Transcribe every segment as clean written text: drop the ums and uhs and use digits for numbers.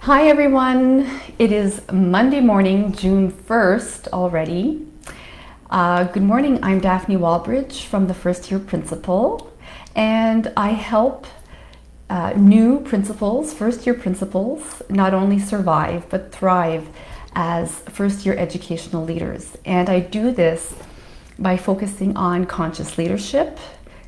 Hi everyone, it is Monday morning, June 1st already. Good morning, I'm Daphne Walbridge from the First Year Principal, and I help new principals, first year principals, not only survive but thrive as first year educational leaders. And I do this by focusing on conscious leadership,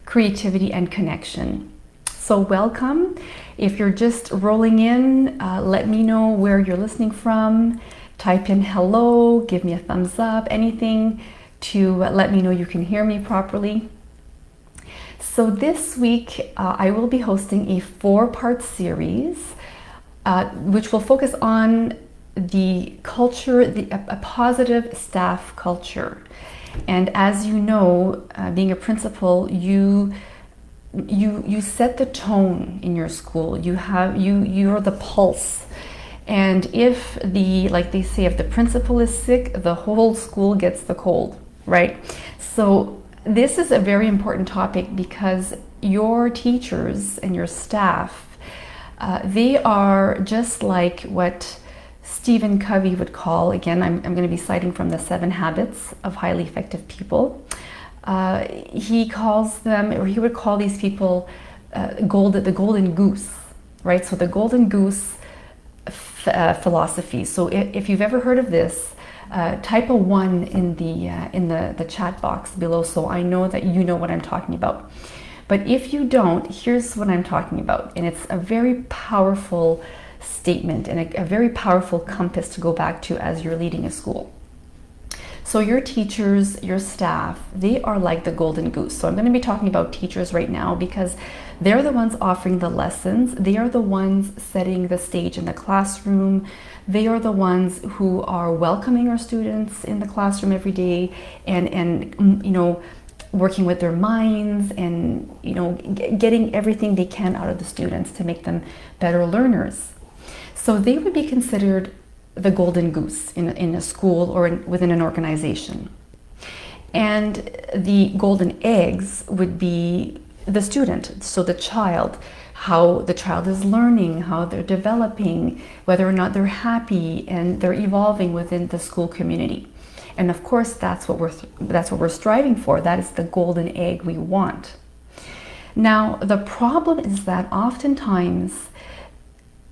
creativity, and connection. So welcome. If you're just rolling in, let me know where you're listening from. Type in hello, give me a thumbs up, anything to let me know you can hear me properly. So this week, I will be hosting a 4-part series, which will focus on the culture, a positive staff culture. And as you know, being a principal, you set the tone in your school. You're the pulse. And if like they say, if the principal is sick, the whole school gets the cold, right? So this is a very important topic because your teachers and your staff, they are just like what Stephen Covey would call, again, I'm going to be citing from the 7 Habits of Highly Effective People. He calls them, or he would call these people the golden goose, right? So the golden goose philosophy. So if you've ever heard of this, type a 1 in the chat box below, so I know that you know what I'm talking about. But if you don't, here's what I'm talking about, and it's a very powerful statement and a very powerful compass to go back to as you're leading a school. So your teachers, your staff, they are like the golden goose. So I'm going to be talking about teachers right now because they're the ones offering the lessons. They are the ones setting the stage in the classroom. They are the ones who are welcoming our students in the classroom every day and working with their minds and getting everything they can out of the students to make them better learners. So they would be considered the golden goose in a school or within an organization. And the golden eggs would be the student, so the child, how the child is learning, how they're developing, whether or not they're happy and they're evolving within the school community. And of course, that's what we're striving for. That is the golden egg we want. Now, the problem is that oftentimes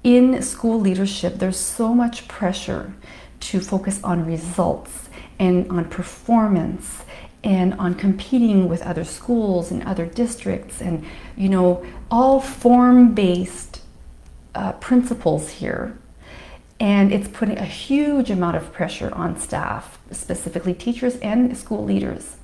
in school leadership, there's so much pressure to focus on results and on performance and on competing with other schools and other districts and, all form-based principles here. And it's putting a huge amount of pressure on staff, specifically teachers and school leaders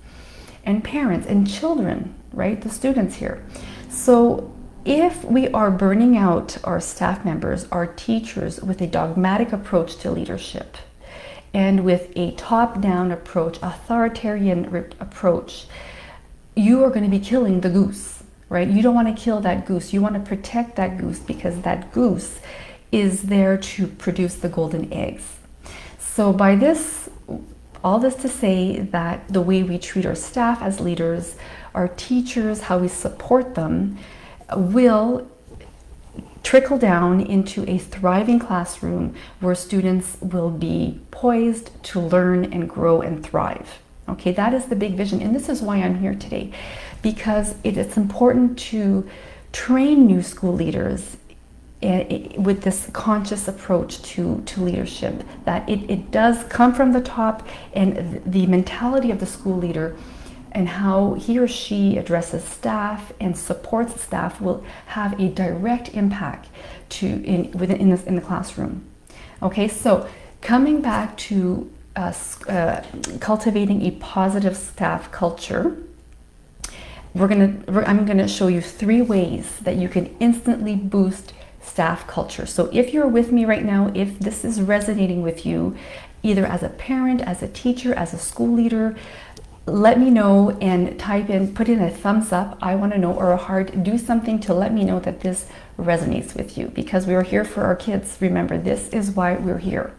and parents and children, right? The students here. So if we are burning out our staff members, our teachers, with a dogmatic approach to leadership and with a top-down approach, authoritarian approach, you are going to be killing the goose, right? You don't want to kill that goose. You want to protect that goose because that goose is there to produce the golden eggs. So by this, all this to say that the way we treat our staff as leaders, our teachers, how we support them, will trickle down into a thriving classroom where students will be poised to learn and grow and thrive. Okay, that is the big vision, and this is why I'm here today, because it's important to train new school leaders with this conscious approach to leadership, that it does come from the top, and the mentality of the school leader and how he or she addresses staff and supports staff will have a direct impact in the classroom. Okay, so coming back to cultivating a positive staff culture, I'm gonna show you 3 ways that you can instantly boost staff culture. So if you're with me right now, if this is resonating with you, either as a parent, as a teacher, as a school leader, let me know and put in a thumbs up, I want to know, or a heart, do something to let me know that this resonates with you, because we are here for our kids. Remember, this is why we're here.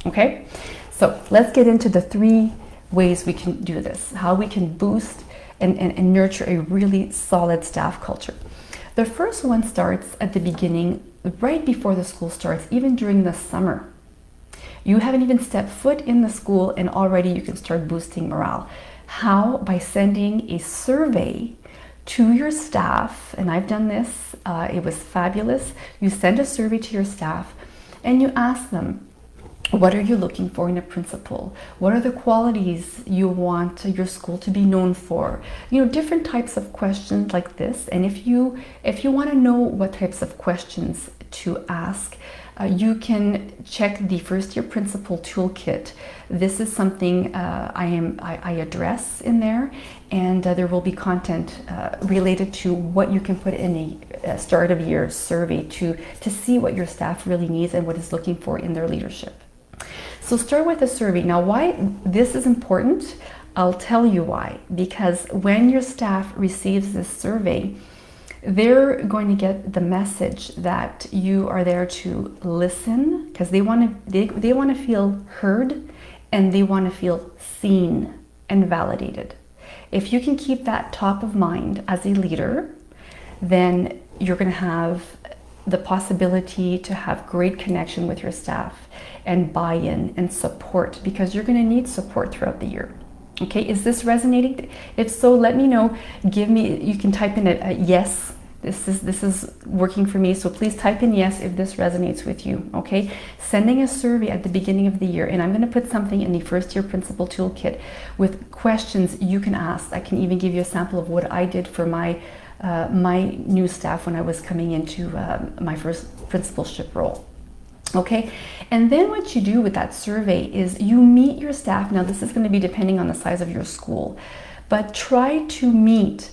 Okay, so let's get into the 3 ways we can do this, how we can boost and nurture a really solid staff culture. The first one starts at the beginning right before the school starts, even during the summer. You haven't even stepped foot in the school and already you can start boosting morale. How? By sending a survey to your staff, and I've done this, it was fabulous. You send a survey to your staff and you ask them, what are you looking for in a principal? What are the qualities you want your school to be known for? You know, different types of questions like this. And if you want to know what types of questions to ask, you can check the first year principal toolkit. This is something I address in there, and there will be content related to what you can put in a start of year survey to see what your staff really needs and what is looking for in their leadership. So start with a survey. Now, why this is important, I'll tell you why. Because when your staff receives this survey, they're going to get the message that you are there to listen, because they want to feel heard and they want to feel seen and validated. If you can keep that top of mind as a leader, then you're going to have the possibility to have great connection with your staff and buy-in and support, because you're going to need support throughout the year. Okay, is this resonating? If so, let me know. You can type in a yes. This is working for me, so please type in yes if this resonates with you. Okay, sending a survey at the beginning of the year, and I'm going to put something in the first year principal toolkit with questions you can ask. I can even give you a sample of what I did for my new staff when I was coming into my first principalship role. Okay, and then what you do with that survey is you meet your staff. Now this is going to be depending on the size of your school, but try to meet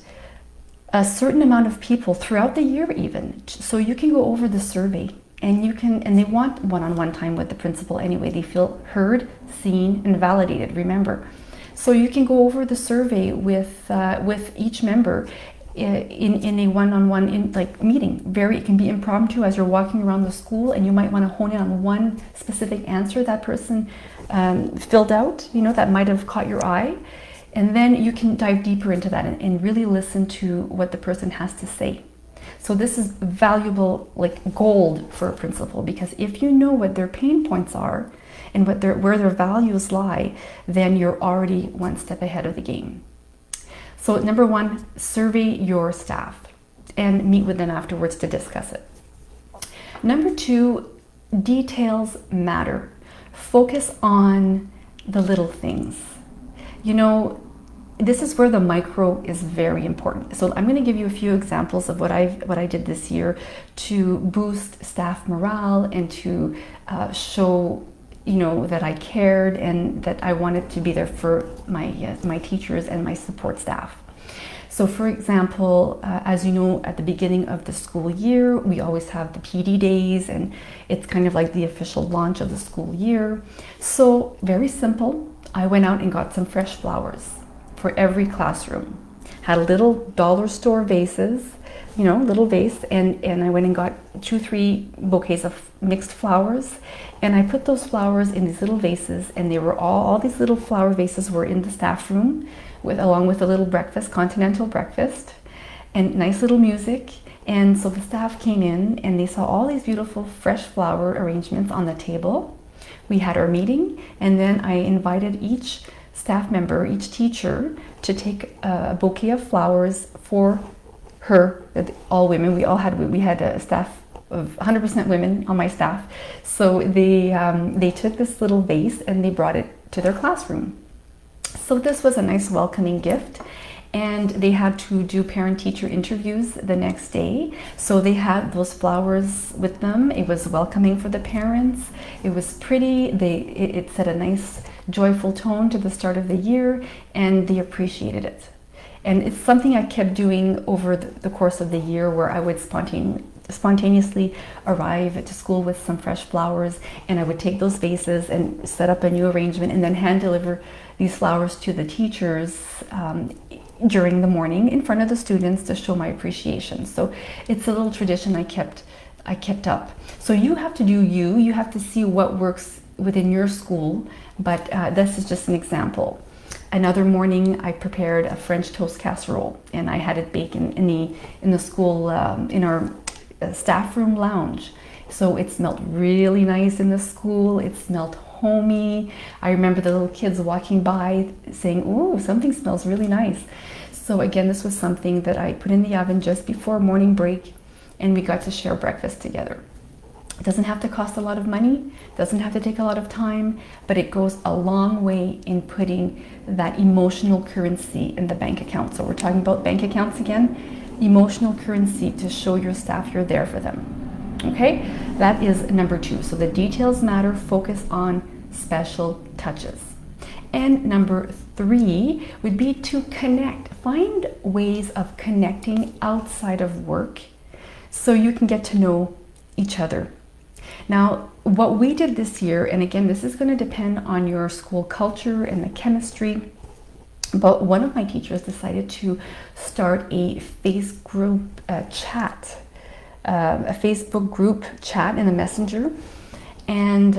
a certain amount of people throughout the year even, so you can go over the survey, and they want one-on-one time with the principal anyway. They feel heard, seen, and validated, remember. So you can go over the survey with each member in a one-on-one meeting. It can be impromptu as you're walking around the school, and you might want to hone in on one specific answer that person filled out, that might have caught your eye. And then you can dive deeper into that and really listen to what the person has to say. So this is valuable, like gold for a principal, because if you know what their pain points are and where their values lie, then you're already one step ahead of the game. So number one, survey your staff and meet with them afterwards to discuss it. Number two, details matter. Focus on the little things. This is where the micro is very important. So I'm going to give you a few examples of what I did this year to boost staff morale and to show that I cared and that I wanted to be there for my teachers and my support staff. So for example, as you know, at the beginning of the school year, we always have the PD days, and it's kind of like the official launch of the school year. So very simple, I went out and got some fresh flowers for every classroom. Had little dollar store vases, little vase, and I went and got 2-3 bouquets of mixed flowers, and I put those flowers in these little vases, and they were all these little flower vases were in the staff room along with a little breakfast, continental breakfast, and nice little music. And so the staff came in and they saw all these beautiful fresh flower arrangements on the table. We had our meeting, and then I invited each staff member, each teacher, to take a bouquet of flowers for her. All women. We had a staff of 100% women on my staff. So they took this little vase and they brought it to their classroom. So this was a nice welcoming gift. And they had to do parent-teacher interviews the next day. So they had those flowers with them. It was welcoming for the parents. It was pretty. It set a nice, joyful tone to the start of the year, and they appreciated it. And it's something I kept doing over the course of the year, where I would spontaneously arrive to school with some fresh flowers, and I would take those vases and set up a new arrangement and then hand deliver these flowers to the teachers during the morning in front of the students to show my appreciation. So it's a little tradition I kept up. So you have to do you have to see what works within your school, but this is just an example. Another morning I prepared a French toast casserole, and I had it baked in the school in our staff room lounge. So it smelled really nice in the school. It smelled homey. I remember the little kids walking by saying, "Ooh, something smells really nice." So again, this was something that I put in the oven just before morning break, and we got to share breakfast together. It doesn't have to cost a lot of money, doesn't have to take a lot of time, but it goes a long way in putting that emotional currency in the bank account. So we're talking about bank accounts again, emotional currency to show your staff you're there for them. Okay, that is number 2. So the details matter, focus on special touches. And number 3 would be to connect. Find ways of connecting outside of work so you can get to know each other. Now, what we did this year, and again, this is going to depend on your school culture and the chemistry, but one of my teachers decided to start a Facebook group chat in the messenger, and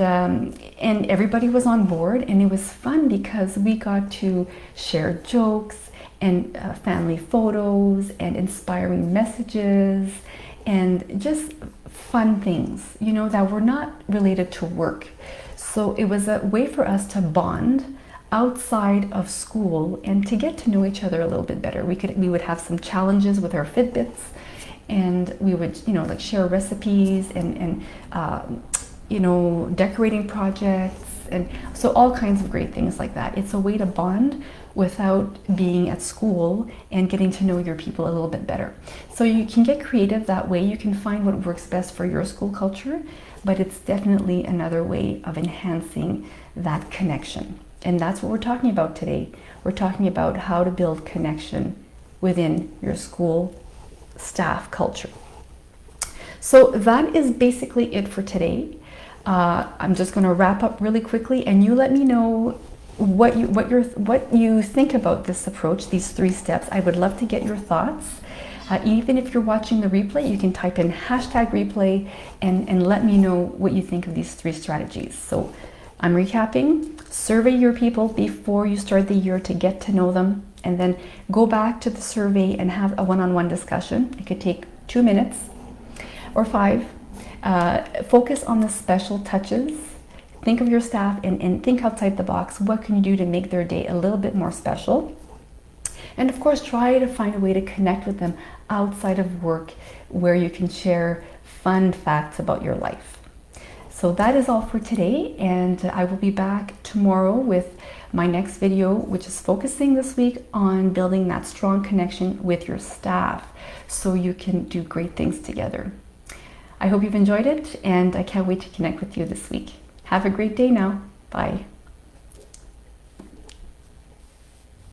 everybody was on board, and it was fun because we got to share jokes and family photos and inspiring messages and just fun things, you know, that were not related to work. So it was a way for us to bond outside of school and to get to know each other a little bit better. We would have some challenges with our Fitbits, and we would, you know, like share recipes and you know, decorating projects, and so all kinds of great things like that. It's a way to bond without being at school and getting to know your people a little bit better. So you can get creative that way. You can find what works best for your school culture, but it's definitely another way of enhancing that connection. And that's what we're talking about today. We're talking about how to build connection within your school staff culture. So that is basically it for today. I'm just going to wrap up really quickly, and you let me know what you think about this approach, these 3 steps. I would love to get your thoughts. Even if you're watching the replay, you can type in #replay and let me know what you think of these 3 strategies. So I'm recapping. Survey your people before you start the year to get to know them, and then go back to the survey and have a one-on-one discussion. It could take 2 minutes or 5. Focus on the special touches. Think of your staff and think outside the box. What can you do to make their day a little bit more special? And of course, try to find a way to connect with them outside of work where you can share fun facts about your life. So that is all for today, and I will be back tomorrow with my next video, which is focusing this week on building that strong connection with your staff so you can do great things together. I hope you've enjoyed it, and I can't wait to connect with you this week. Have a great day now. Bye.